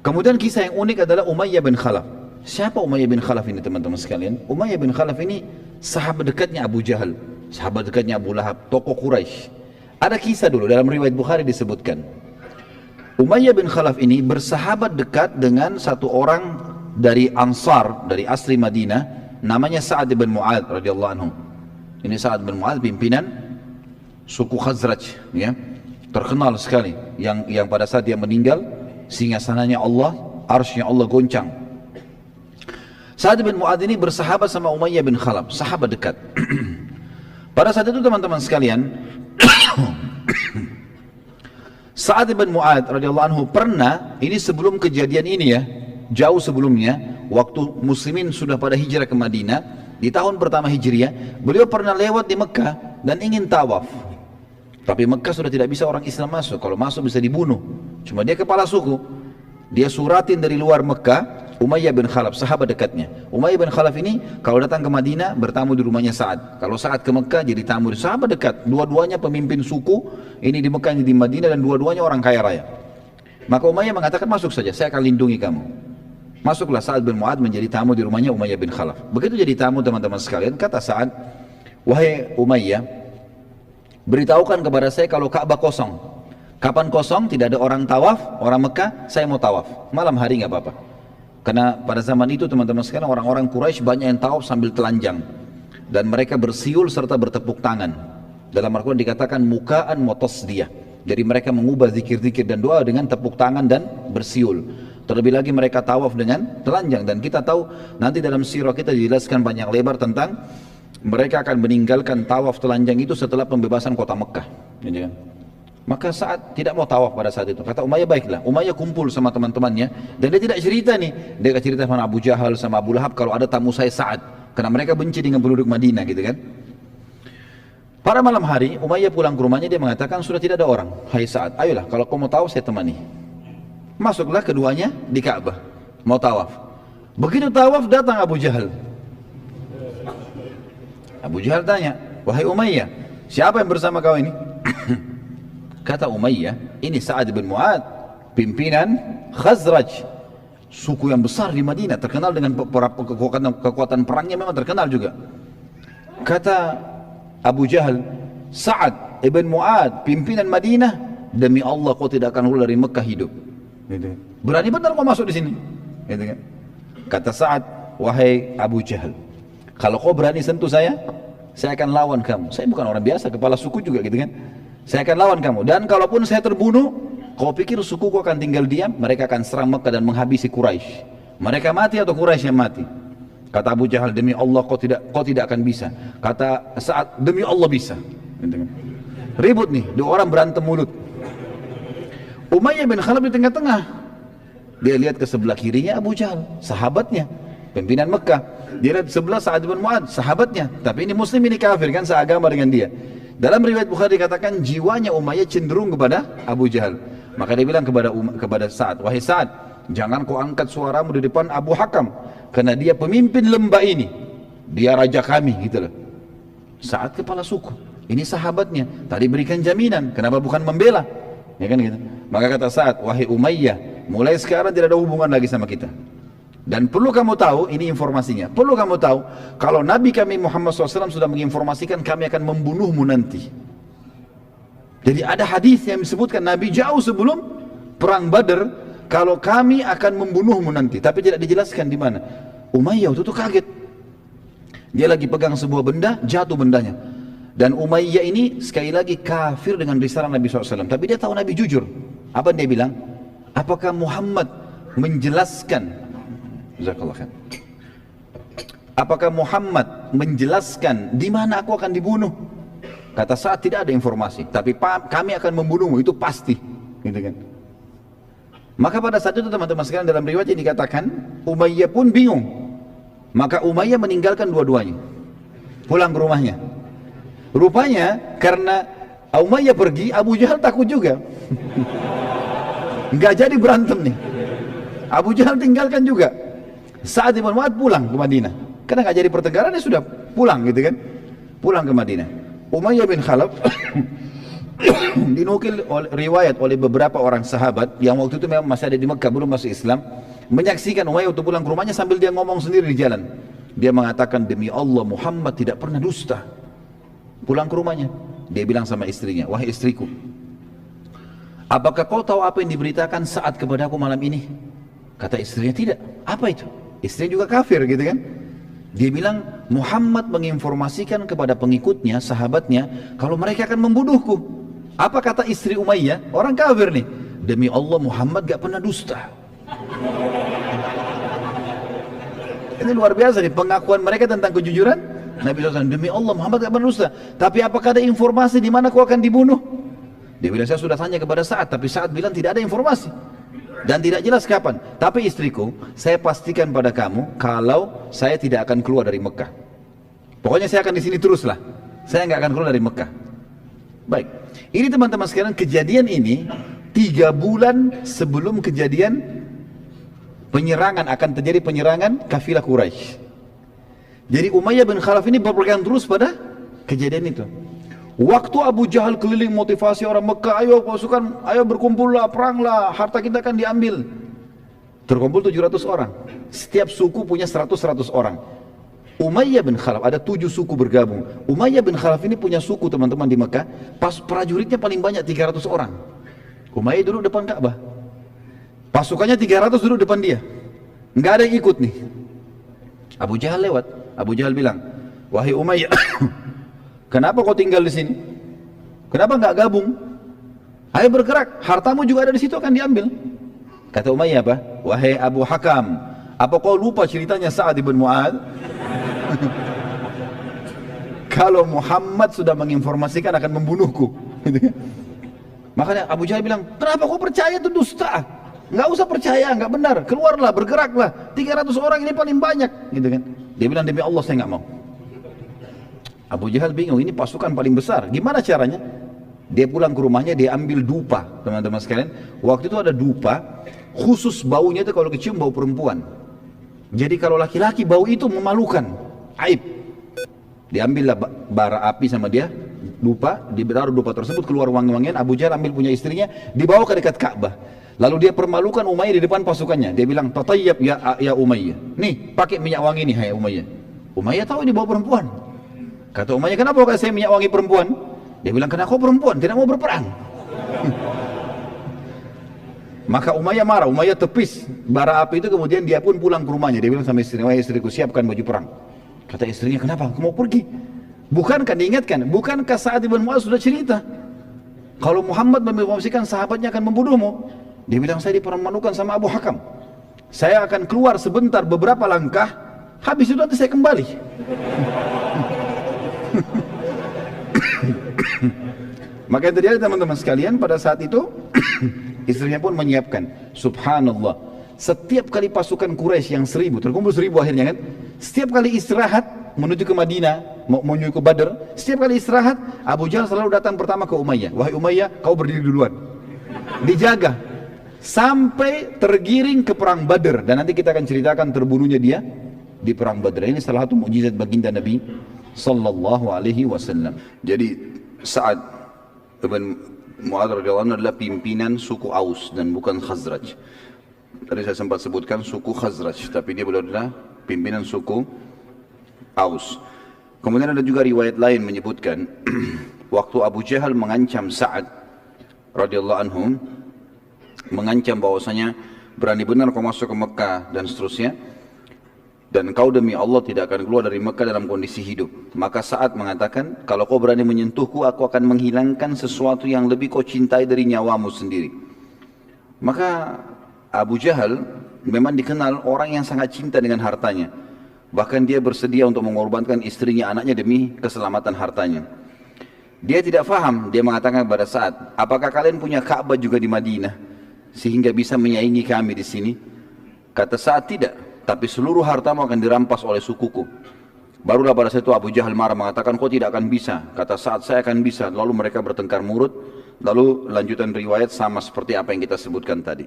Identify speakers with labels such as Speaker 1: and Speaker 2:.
Speaker 1: Kemudian kisah yang unik adalah Umayyah bin Khalaf. Siapa Umayyah bin Khalaf ini teman-teman sekalian? Umayyah bin Khalaf ini sahabat dekatnya Abu Jahal, sahabat dekatnya Abu Lahab, tokoh Quraisy. Ada kisah dulu dalam riwayat Bukhari disebutkan. Umayyah bin Khalaf ini bersahabat dekat dengan satu orang dari Ansar, dari asli Madinah, namanya Sa'ad bin Mu'adz radhiyallahu anhu. Ini Sa'ad bin Mu'adz pimpinan suku Khazraj, ya. Terkenal sekali yang pada saat dia meninggal singgasananya Allah, arsy-Nya Allah goncang. Sa'ad bin Mu'adz ini bersahabat sama Umayyah bin Khalaf, sahabat dekat. Pada saat itu teman-teman sekalian, Sa'ad bin Mu'adz radhiyallahu anhu pernah, ini sebelum kejadian ini ya, jauh sebelumnya, waktu muslimin sudah pada hijrah ke Madinah, di tahun pertama Hijriah, beliau pernah lewat di Mekah dan ingin tawaf. Tapi Mekah sudah tidak bisa orang Islam masuk, kalau masuk bisa dibunuh. Cuma dia kepala suku, dia suratin dari luar Mekah, Umayyah bin Khalaf, sahabat dekatnya. Umayyah bin Khalaf ini kalau datang ke Madinah bertamu di rumahnya Sa'ad. Kalau Sa'ad ke Mekah jadi tamu, sahabat dekat. Dua-duanya pemimpin suku, ini di Mekah, ini di Madinah, dan dua-duanya orang kaya raya. Maka Umayyah mengatakan, masuk saja, saya akan lindungi kamu. Masuklah Sa'ad bin Mu'adz menjadi tamu di rumahnya Umayyah bin Khalaf. Begitu jadi tamu teman-teman sekalian, kata Sa'ad, wahai Umayyah, beritahukan kepada saya kalau Ka'bah kosong. Kapan kosong, tidak ada orang tawaf, orang Mekah, saya mau tawaf. Malam hari nggak apa-apa. Karena pada zaman itu teman-teman sekalian, orang-orang Quraisy banyak yang tawaf sambil telanjang. Dan mereka bersiul serta bertepuk tangan. Dalam Al-Quran dikatakan mukaan motasdiyah. Jadi mereka mengubah zikir-zikir dan doa dengan tepuk tangan dan bersiul. Terlebih lagi mereka tawaf dengan telanjang. Dan kita tahu nanti dalam sirah kita dijelaskan banyak lebar tentang mereka akan meninggalkan tawaf telanjang itu setelah pembebasan kota Mekah. Jadi kan? Maka Sa'ad tidak mau tawaf pada saat itu. Kata Umayyah, baiklah. Umayyah kumpul sama teman-temannya dan dia tidak cerita nih. Dia cerita sama Abu Jahal, sama Abu Lahab kalau ada tamu saya Sa'ad. Karena mereka benci dengan penduduk Madinah gitu kan. Pada malam hari Umayyah pulang ke rumahnya, dia mengatakan sudah tidak ada orang. Hai Sa'ad, ayolah kalau kau mau tawaf saya temani. Masuklah keduanya di Ka'bah, mau tawaf. Begitu tawaf datang Abu Jahal. Abu Jahal tanya, wahai Umayyah, siapa yang bersama kau ini? Kata Umayyah, ini Sa'ad bin Mu'adz, pimpinan Khazraj, suku yang besar di Madinah, terkenal dengan kekuatan perangnya, memang terkenal juga. Kata Abu Jahal, Sa'ad ibn Mu'adz, pimpinan Madinah, demi Allah kau tidak akan keluar dari Mekah hidup. Gitu. Berani benar kau masuk di sini. Gitu kan? Kata Sa'ad, wahai Abu Jahal, kalau kau berani sentuh saya akan lawan kamu. Saya bukan orang biasa, kepala suku juga gitu kan. Saya akan lawan kamu. Dan kalaupun saya terbunuh, kau pikir suku kau akan tinggal diam? Mereka akan serang Mekah dan menghabisi Quraisy. Mereka mati atau Quraisy yang mati? Kata Abu Jahal, demi Allah kau tidak akan bisa. Kata Sa'ad, demi Allah bisa. Gitu kan. Ribut nih, dua orang berantem mulut. Umayyah bin Khalaf di tengah-tengah. Dia lihat ke sebelah kirinya Abu Jahal, sahabatnya, pimpinan Mekah. Dia lihat sebelah Sa'ad bin Mu'adz, sahabatnya. Tapi ini muslim, ini kafir kan, seagama dengan dia. Dalam riwayat Bukhari dikatakan jiwanya Umayyah cenderung kepada Abu Jahal. Maka dia bilang kepada Sa'ad, wahai Sa'ad, jangan kau angkat suaramu di depan Abu Hakam, karena dia pemimpin lembah ini. Dia raja kami, gitu loh. Sa'ad kepala suku, ini sahabatnya. Tadi berikan jaminan, kenapa bukan membela? Ya kan gitu. Maka kata Sa'ad, wahai Umayyah, mulai sekarang tidak ada hubungan lagi sama kita. Dan perlu kamu tahu, ini informasinya, perlu kamu tahu, kalau Nabi kami Muhammad SAW sudah menginformasikan kami akan membunuhmu nanti. Jadi ada hadis yang disebutkan Nabi jauh sebelum perang Badar, kalau kami akan membunuhmu nanti, tapi tidak dijelaskan di mana. Umayyah itu kaget. Dia lagi pegang sebuah benda, jatuh bendanya. Dan Umayyah ini sekali lagi kafir dengan risalah Nabi SAW. Tapi dia tahu Nabi jujur. Apa dia bilang? Apakah Muhammad menjelaskan? Apakah Muhammad menjelaskan di mana aku akan dibunuh? Kata Sa'ad, tidak ada informasi. Tapi kami akan membunuhmu, itu pasti. Gitu kan? Maka pada saat itu teman-teman sekalian dalam riwayat ini dikatakan Umayyah pun bingung. Maka Umayyah meninggalkan dua-duanya, pulang ke rumahnya. Rupanya karena Umayyah pergi, Abu Jahal takut juga. Nggak jadi berantem nih. Abu Jahal tinggalkan juga. Sa'ad bin Mu'adz pulang ke Madinah. Karena nggak jadi pertengkaran, dia sudah pulang gitu kan. Pulang ke Madinah. Umayyah bin Khalaf Dinukil riwayat oleh beberapa orang sahabat yang waktu itu memang masih ada di Mekah, belum masuk Islam, menyaksikan Umayyah untuk pulang ke rumahnya sambil dia ngomong sendiri di jalan. Dia mengatakan, demi Allah Muhammad tidak pernah dusta. Pulang ke rumahnya, dia bilang sama istrinya, wahai istriku, apakah kau tahu apa yang diberitakan saat kepadaku malam ini? Kata istrinya, tidak. Apa itu? Istrinya juga kafir gitu kan. Dia bilang, Muhammad menginformasikan kepada pengikutnya, sahabatnya, kalau mereka akan membunuhku. Apa kata istri Umayyah? Orang kafir nih. Demi Allah Muhammad gak pernah dusta. Ini luar biasa nih pengakuan mereka tentang kejujuran Nabi SAW. Demi Allah Muhammad gak pernah dusta. Tapi apakah ada informasi di mana kau akan dibunuh? Dia bilang, saya sudah tanya kepada Sa'ad, tapi Sa'ad bilang tidak ada informasi dan tidak jelas kapan. Tapi istriku, saya pastikan pada kamu kalau saya tidak akan keluar dari Mekah. Pokoknya saya akan di sini teruslah. Saya nggak akan keluar dari Mekah. Baik, ini teman-teman sekalian, kejadian ini 3 bulan sebelum kejadian penyerangan, akan terjadi penyerangan kafilah Quraisy. Jadi Umayyah bin Khalaf ini berpegang terus pada kejadian itu. Waktu Abu Jahal keliling motivasi orang Mekah, ayo pasukan, ayo berkumpullah, peranglah, harta kita akan diambil. Terkumpul 700 orang. Setiap suku punya 100 orang. Umayyah bin Khalaf, ada 7 suku bergabung. Umayyah bin Khalaf ini punya suku teman-teman di Mekah, pas prajuritnya paling banyak 300 orang. Umayyah duduk depan Ka'bah. Pasukannya 300 duduk depan dia. Nggak ada yang ikut nih. Abu Jahal lewat. Abu Jahal bilang, wahai Umayyah, kenapa kau tinggal di sini? Kenapa nggak gabung? Ayo bergerak, hartamu juga ada di situ, akan diambil. Kata Umayyah apa? Wahai Abu Hakam, apa kau lupa ceritanya Sa'ad ibn Mu'ad? Kalau Muhammad sudah menginformasikan akan membunuhku. Makanya Abu Jahal bilang, kenapa kau percaya itu dusta? Nggak usah percaya, nggak benar. Keluarlah, bergeraklah. 300 orang ini paling banyak, gitu kan? Dia bilang, demi Allah saya nggak mau. Abu Jahal bingung, ini pasukan paling besar. Gimana caranya? Dia pulang ke rumahnya, dia ambil dupa, teman-teman sekalian. Waktu itu ada dupa, khusus baunya itu kalau kecium bau perempuan. Jadi kalau laki-laki bau itu memalukan, aib. Diambillah bara api sama dia, dupa, ditaruh dupa tersebut, keluar wangi-wangian. Abu Jahal ambil punya istrinya, dibawa ke dekat Ka'bah. Lalu dia permalukan Umayyah di depan pasukannya. Dia bilang, tatayyab ya Umayyah. Nih, pakai minyak wangi nih, hai Umayyah. Umayyah tahu ini bau perempuan. Kata Umayyah, kenapa kau kasih minyak wangi perempuan? Dia bilang, karena kau perempuan, tidak mau berperang. Maka Umayyah marah, Umayyah tepis bara api itu, kemudian dia pun pulang ke rumahnya. Dia bilang sama istrinya, wahai istriku, siapkan baju perang. Kata istrinya, kenapa? Aku mau pergi. Bukankah diingatkan? Bukankah Sa'ad ibn Mu'adz sudah cerita? Kalau Muhammad menginformasikan sahabatnya akan membunuhmu. Dia bilang, saya dipermalukan sama Abu Hakam. Saya akan keluar sebentar, beberapa langkah, habis itu nanti saya kembali. Maka yang terjadi teman-teman sekalian, pada saat itu istrinya pun menyiapkan. Subhanallah, setiap kali pasukan Quraisy yang 1000, terkumpul 1000 akhirnya kan, setiap kali istirahat menuju ke Madinah, menuju ke Badr, setiap kali istirahat Abu Jahal selalu datang pertama ke Umayyah. Wahai Umayyah, kau berdiri duluan, dijaga sampai tergiring ke perang Badr. Dan nanti kita akan ceritakan terbunuhnya dia di perang Badr. Ini salah satu mukjizat baginda Nabi sallallahu alaihi wasallam. Jadi Sa'ad ibn Mu'adz radhiyallahu anhu adalah pimpinan suku Aus dan bukan Khazraj. Tadi saya sempat sebutkan suku Khazraj, tapi dia adalah pimpinan suku Aus. Kemudian ada juga riwayat lain menyebutkan waktu Abu Jahal mengancam Sa'ad radhiyallahu anhu, mengancam bahwasanya berani benar kau masuk ke Mekah dan seterusnya, dan kau demi Allah tidak akan keluar dari Mekah dalam kondisi hidup. Maka Sa'ad mengatakan, kalau kau berani menyentuhku, aku akan menghilangkan sesuatu yang lebih kau cintai dari nyawamu sendiri. Maka Abu Jahal memang dikenal orang yang sangat cinta dengan hartanya. Bahkan dia bersedia untuk mengorbankan istrinya, anaknya demi keselamatan hartanya. Dia tidak faham, dia mengatakan kepada Sa'ad, apakah kalian punya Ka'bah juga di Madinah sehingga bisa menyaingi kami di sini? Kata Sa'ad, tidak, tapi seluruh hartamu akan dirampas oleh sukuku. Barulah pada saat itu Abu Jahal marah mengatakan, kau tidak akan bisa. Kata Sa'ad, saya akan bisa. Lalu mereka bertengkar murut. Lalu lanjutan riwayat sama seperti apa yang kita sebutkan tadi.